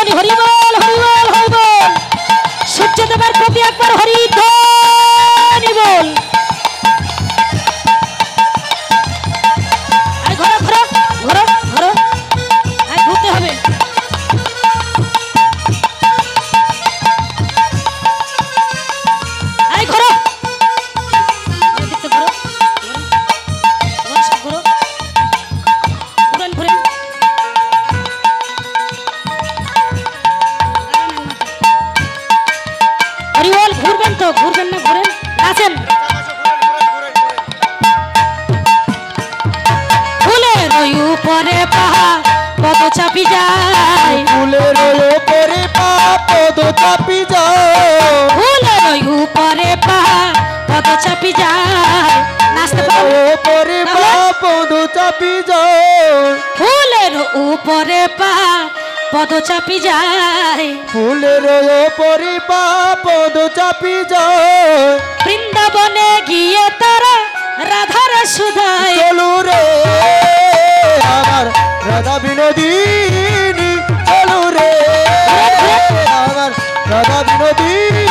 ধ্বনি হরি বল হরি বল হরি বল সূর্যদেবের প্রতি একবার হরি ধ্বনি বল আরে ঘোরো ঘোরো ঘোরো ঘোরো আরে ঘুরতে হবে আরে ঘোরো দেখতে ঘোরো ঘোরো সব ঘোরো ঘুরেন ঘুরেন হরি বল ঘুরবেন তো ঘুরবেন না ঘুরেন নাচেন ফুলের ওই উপরে পাহাড় পদ চাপি যায় ফুলের উপরে পদ চাপি যায় ফুলের ওই উপরে পাহাড় পদ চাপি যায় নাচতে পারো উপরে পদ চাপি যায় ফুলের উপরে পাহাড় পদ চাপি যায় ফুলের উপরে পদ চাপি যায় বৃন্দাবনে গিয়ে তারা রাধার সুধায় চলু রে আমার রাধা বিনোদিনী চলু রে আমার রাধা বিনোদিনী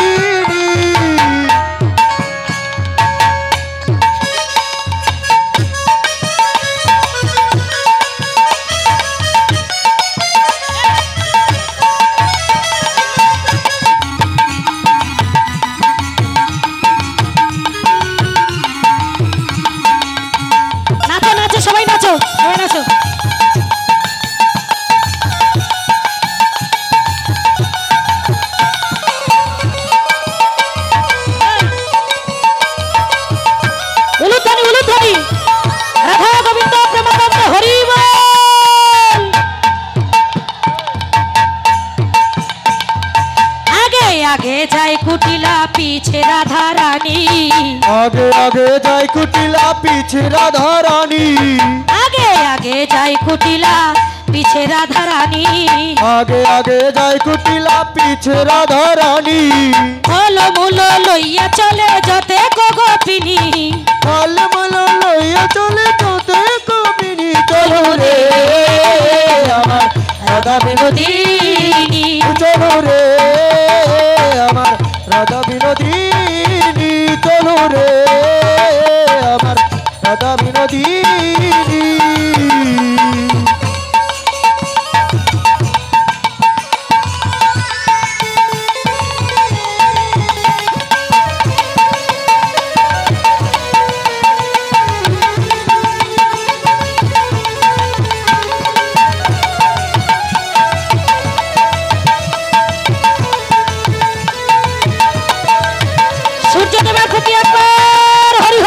নাচো নাচো সবাই নাচো সবাই নাচো উলুধ্বনি রাধা গোবিন্দ প্রেমানন্দ হরি বল আগে আগে যায় কুটিলা পিছে রাধা রানী आगे आगे जाय कुटिला पीछे राधा रानी आगे आगे যায় কুটিলা পিছে রাধা রানী आगे आगे जाय कुटिला पीछे राधा रानी ফল মূল লইয়া চলে যতে গোপিনী फल मल लइया चले जोते कबिनी चलो रे আমার রাধা বিনোদিনী চলো রে আমার রাধা বিনোদিনী চলো রে আমার রাধা বিনোদিনী সূর্যদেবের প্রতি একবার হরি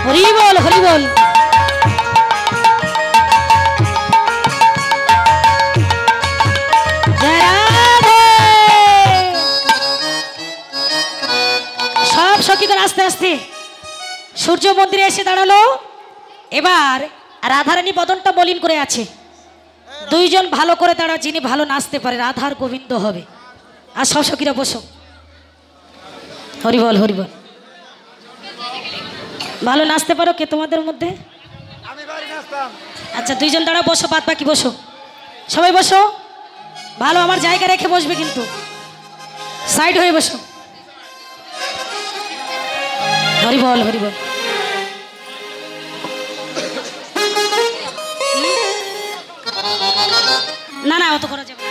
হরি বল হরি বল জয় রাধে সব সখীগণ আস্তে আস্তে সূর্য মন্দিরে এসে দাঁড়ালো এবার রাধারানী বদনটা মলিন করে আছে দুইজন ভালো করে দাঁড়া যিনি ভালো নাচতে পারে রাধার গোবিন্দ হবে আর সব সখীরা বসো হরি বল হরি বল ভালো নাচতে পারো কে তোমাদের মধ্যে আচ্ছা দুইজন দাঁড়া বসো বাদ বাকি বসো সবাই বসো ভালো আমার জায়গা রেখে বসবে কিন্তু সাইড হয়ে বসো হরি বল হরি বল না না অত করা যাবে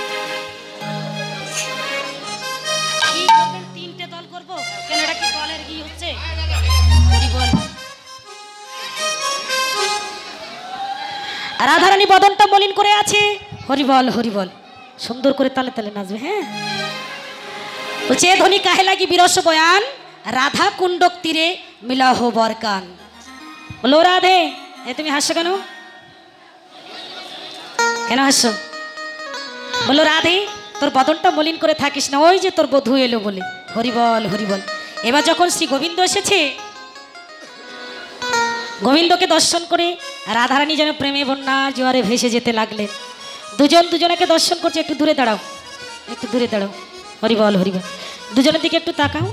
কি করবেন তিনটে দল করবো কেন এটা কি দলের কি হচ্ছে রাধারানী বদনটা মলিন করে আছে। হরিবল হরিবল, সুন্দর করে তালে তালে নাচবে। হ্যাঁ, বলছে ধ্বনি কাহে লাগি বিরস বয়ান, রাধা কুণ্ডক তীরে মিলাহ বরকান। বলো রাধে, এ তুমি হাসছো কেন? কেন হাসছো? বলো রাধে, তোর বদনটা মলিন করে থাকিস না, ওই যে তোর বধূ এলো বলে। হরিবল হরিবল। এবার যখন শ্রী গোবিন্দ এসেছে, গোবিন্দকে দর্শন করে রাধারানী যেন প্রেমে বন্যা জোয়ারে ভেসে যেতে লাগলেন। দুজন দুজনকে দর্শন করছে। একটু দূরে দাঁড়াও, একটু দূরে দাঁড়াও। হরিবল হরিবল। দুজনের দিকে একটু তাকাও।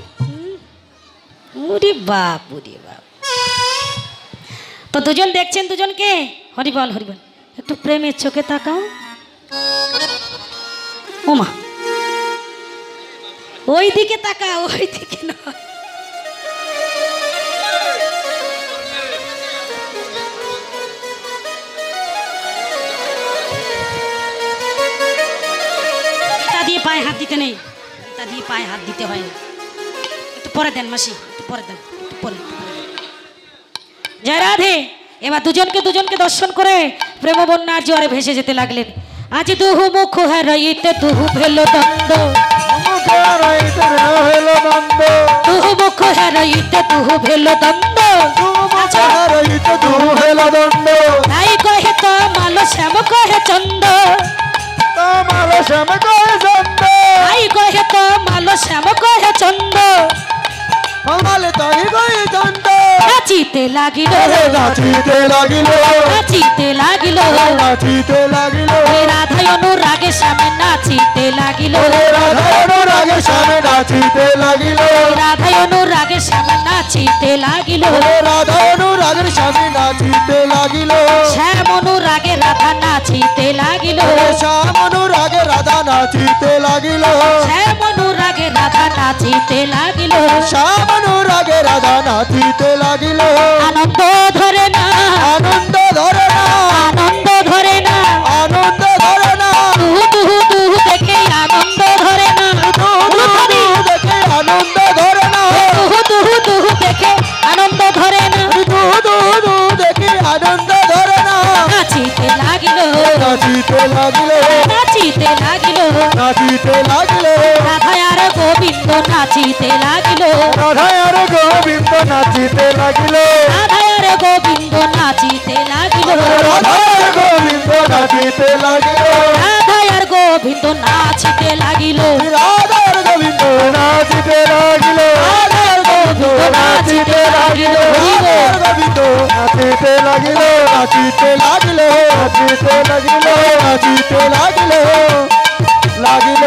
ওরে বাপ, ওরে বাপ। তো দুজন দেখছেন দুজনকে। হরিবল হরিবল। একটু প্রেমের চোখে তাকাও। ওমা, ওই দিকে তাকাও, ওই দিকে নয়। দিয়ে পায়ে হাত দিতে নেই, তা দিয়ে পায়ে হাত দিতে হয় না। একটু পরে দেন মাসি, একটু পরে দেন, একটু পরে। জয় রাধে। এবার দুজনকে দুজনকে দর্শন করে প্রেম বন্যার জোয়ারে ভেসে যেতে লাগলেন। আজ দুহু মুখ হারাইতে দুহু ভেল দ্বন্দ্ব, দুহু মুখ হারাইতে দুহু ভেল দ্বন্দ্ব, তাই কহে তো মাল শ্যাম কহে চন্দ, তাই কহে তো মাল শ্যাম কহে চন্দ, নাচিতে লাগিল, নাচিতে লাগিল, নাচিতে লাগিল, নাচিতে লাগিল, রাধায় অনুরাগে শ্যামে নাচিতে লাগিল, রাধায় অনুরাগে শ্যামে নাচিতে লাগিল, রাধায় অনুরাগে শ্যামে নাচিতে লাগিল, রাধায় অনুরাগের শ্যামে নাচিতে লাগিল, শ্যাম অনুরাগে রাধা নাচিতে লাগিল, শ্যাম অনুরাগে রাধা নাচিতে লাগিল, শ্যাম অনুরাগে রাধা নাচিতে লাগিল, শ্যাম অনুরাগে রাধা নাচিতে লাগিল। আনন্দ ধরে না, আনন্দ ধরে না, আনন্দ ধরে না, আনন্দ ধরে না, তুহু তুহু তুহু দেখে আনন্দ ধরে না, দেখে আনন্দ ধরে না, তুহু তুহু তুহু দেখে আনন্দ ধরে না, দেখে আনন্দ ধরে না, নাচিতে লাগিল, নাচিতে লাগিল, নাচিতে লাগিল, নাচিতে লাগিল, রাধায় আর গোবিন্দ নাচিতে লাগিল, রাধায় আর গোবিন্দ নাচিতে লাগিল, রাধায় আর গোবিন্দ নাচিতে লাগিল, রাধায় আর গোবিন্দ নাচিতে লাগিল, রাধায় আর গোবিন্দ নাচিতে লাগিল, রাধায় আর গোবিন্দ নাচিতে লাগিল, রাধায় আর গোবিন্দ নাচিতে লাগিল, রাধায় আর গোবিন্দ নাচিতে লাগিল, নাচিতে লাগিল, নাচিতে লাগিল, নাচিতে লাগিল, লাগিল।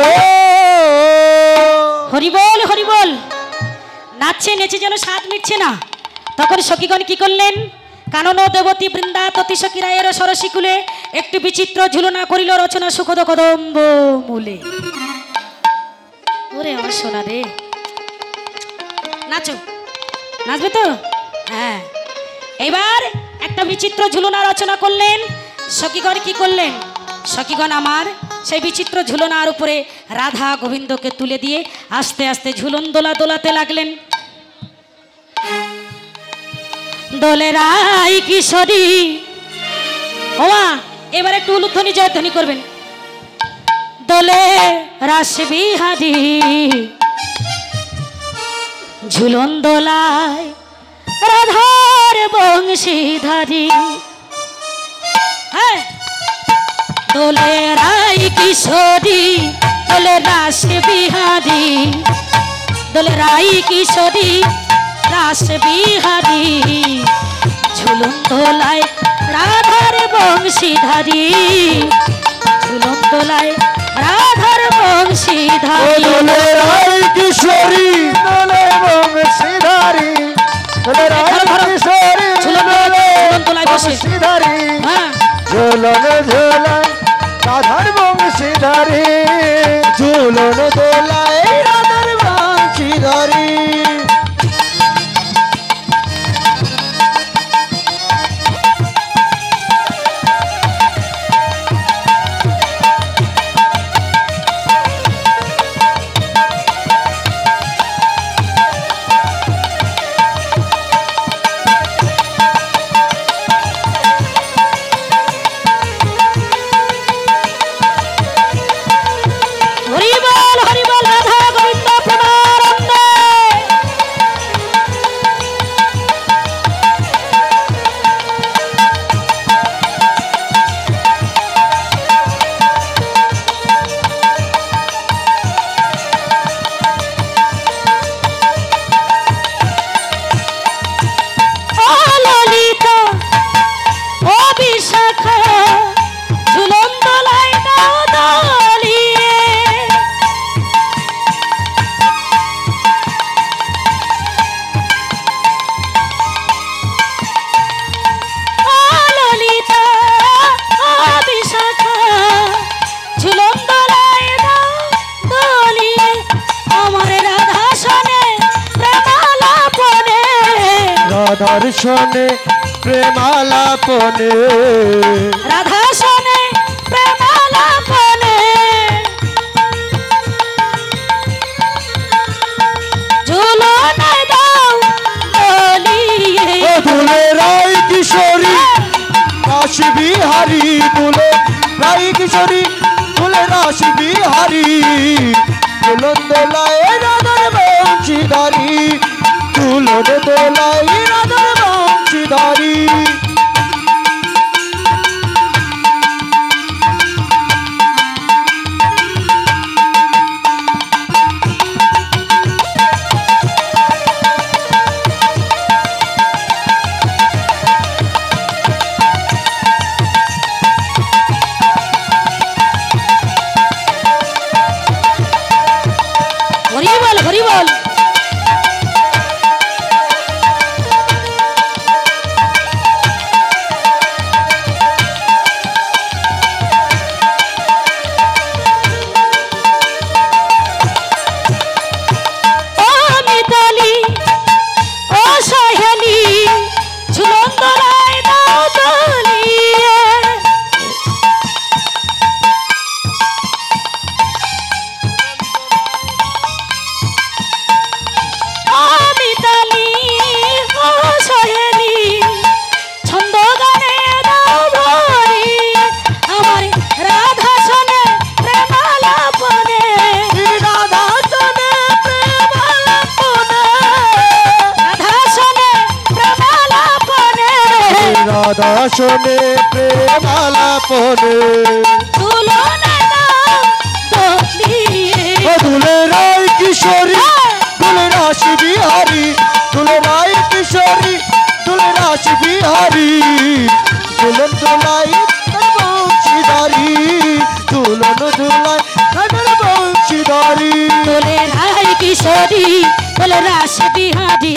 হরিবল হরিবল। নাচছে নেচে যেন স্বাদ মিটছে না। তখন সখীগণ কি করলেন? কানন দেবতী বৃন্দা ততি সখী রায়ের সরসী কুলে একটি বিচিত্র ঝুলনা করিল রচনা সুখদ কদম্ব মূলে। ওরে আমার সোনা রে, নাচো, নাচবে তো? হ্যাঁ। এবার একটা বিচিত্র ঝুলনা রচনা করলেন। সখীগণ কি করলেন? সখীগণ আমার সেই বিচিত্র ঝুলনার উপরে রাধা গোবিন্দকে তুলে দিয়ে আস্তে আস্তে ঝুলন দোলা দোলাতে লাগলেন। দোলে রাই কিশোরী, ওমা এবার একটু উলুধ্বনি জয়ধ্বনি করবেন। দোলে রাস বিহারী ঝুলন দোলায় রাধার বংশীধারী। হ্যাঁ, দোলে রাই কিশোরী দোলে রাস বিহারী, দোলে রাই কিশোরী রাস বিহারী ঝুলন দোলায় রাধার বংশীধারী, ঝুলন দোলায় রাধার বংশীধারী। দোলে রাই কিশোরী দোলে বংশীধারী, দোলে রাই কিশোরী ঝুলন দোলায় বসে বংশীধারী, হ্যাঁ, ঝুলন ঝুলায় রাধার বংশীধারী, ঝুলন দোলায় রাধার বংশীধারী। রাধার শোনে প্রেমালাপনে রাধা শোনে প্রেমালাপনে ঝুলনে দাও বলিয়ে ও দুলে রাই কিশোরী রাস বিহারী দুলে রাই কিশোরী দুলে রাস বিহারী দুলন দোলায় রাধার বংশীধারী দুলন দোলায় রাধার বংশীধারী হরি বল হরি বল ও মিতালি ও সহেলি ঝুলন দোলায় দাও দলিয়ে ও মিতালি ও সহেলি ছন্দ গানে দাও ভরিয়ে আমার রাধা শোনে প্রেমালাপনে রাধা শোনে প্রেমালাপনে রাধা শোনে প্রেমালাপনে রাধা শোনে প্রেমালাপনে ঝুলনে দাও দলিয়ে ও দুলে রাই কিশোরী দুলে রাস বিহারী দুলে রাই কিশোরী দুলে রাস বিহারী দুলন দোলাই বংশীধারী দুলন দোলাই রাধার বংশীধারী তোলে রায় কিশোরী বলে রাস বিহারী